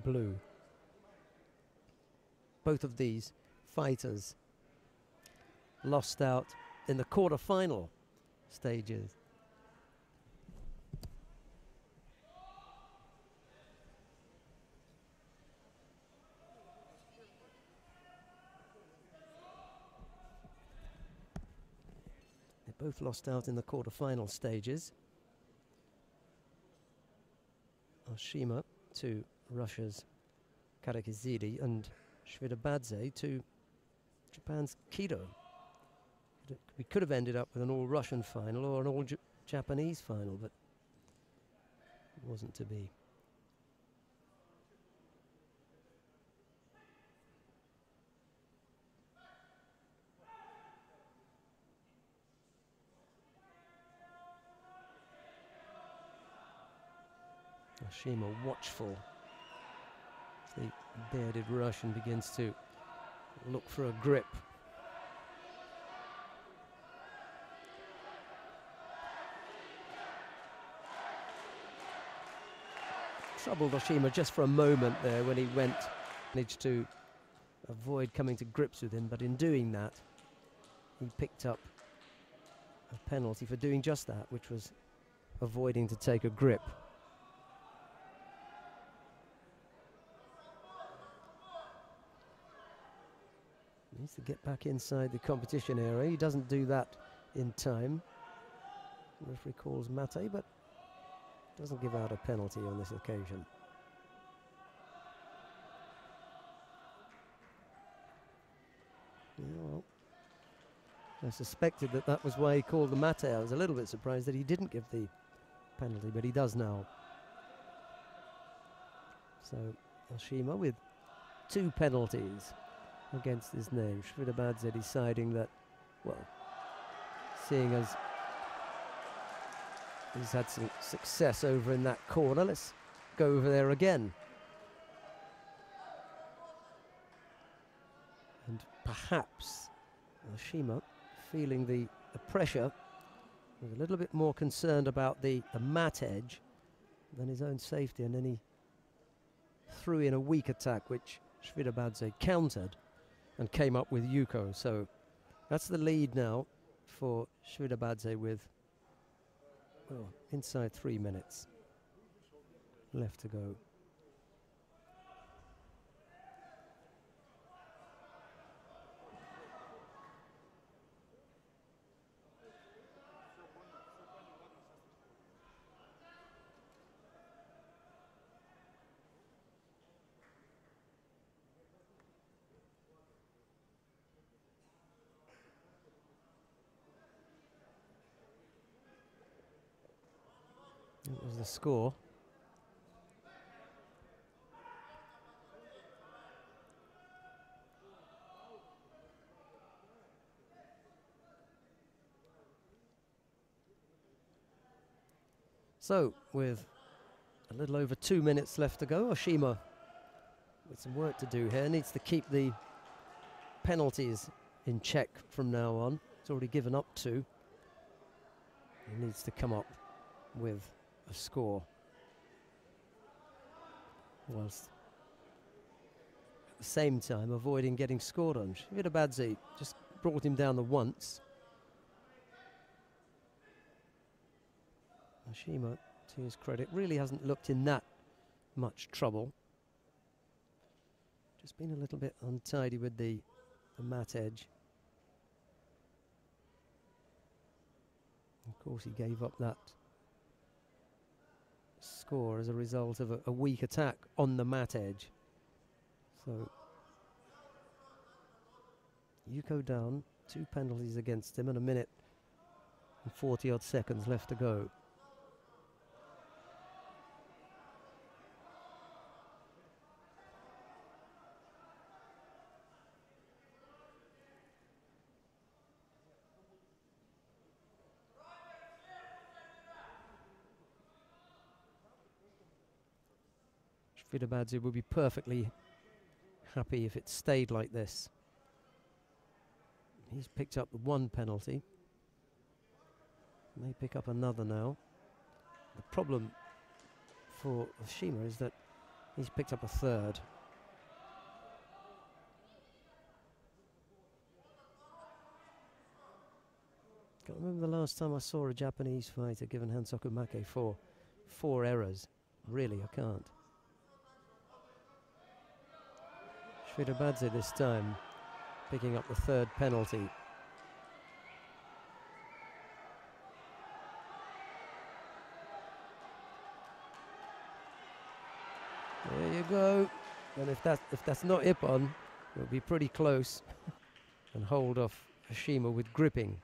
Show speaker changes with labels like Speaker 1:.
Speaker 1: blue. Both of these fighters lost out in the quarter-final stages. They both lost out in the quarter-final stages. Oshima to Russia's Karakizidi and Mshvidobadze to Japan's Kido. We could have ended up with an all-Russian final or an all-Japanese final, but it wasn't to be. Oshima watchful. The bearded Russian begins to look for a grip. Troubled Oshima just for a moment there when he managed to avoid coming to grips with him, but in doing that, he picked up a penalty for doing just that, which was avoiding to take a grip. He needs to get back inside the competition area. He doesn't do that in time. The referee calls mate, but doesn't give out a penalty on this occasion. Yeah, well, I suspected that that was why he called the mate. I was a little bit surprised that he didn't give the penalty, but he does now. So Oshima with 2 penalties against his name. Mshvidobadze deciding that, well, seeing as he's had some success over in that corner, let's go over there again. And perhaps Oshima, feeling the pressure, was a little bit more concerned about the mat edge than his own safety, and then he threw in a weak attack, which Mshvidobadze countered and came up with Yuko. So that's the lead now for Mshvidobadze with, well, inside 3 minutes left to go. That was the score. So, with a little over 2 minutes left to go, Oshima with some work to do here. Needs to keep the penalties in check from now on. He's already given up 2. He needs to come up with a score, whilst at the same time avoiding getting scored on. Mshvidobadze just brought him down the once. Oshima, to his credit, really hasn't looked in that much trouble. Just been a little bit untidy with the mat edge. Of course, he gave up that score as a result of a weak attack on the mat edge. So Yuko down, 2 penalties against him, and 1 minute and 40-odd seconds left to go. Mshvidobadze would be perfectly happy if it stayed like this. He's picked up the 1 penalty. May pick up another now. The problem for Oshima is that He's picked up a third. Can't remember the last time I saw a Japanese fighter given Hansoku Make for 4 errors. Really, I can't. Mshvidobadze this time picking up the third penalty. There you go. And if that's not Ippon, it'll be pretty close. And hold off Oshima with gripping.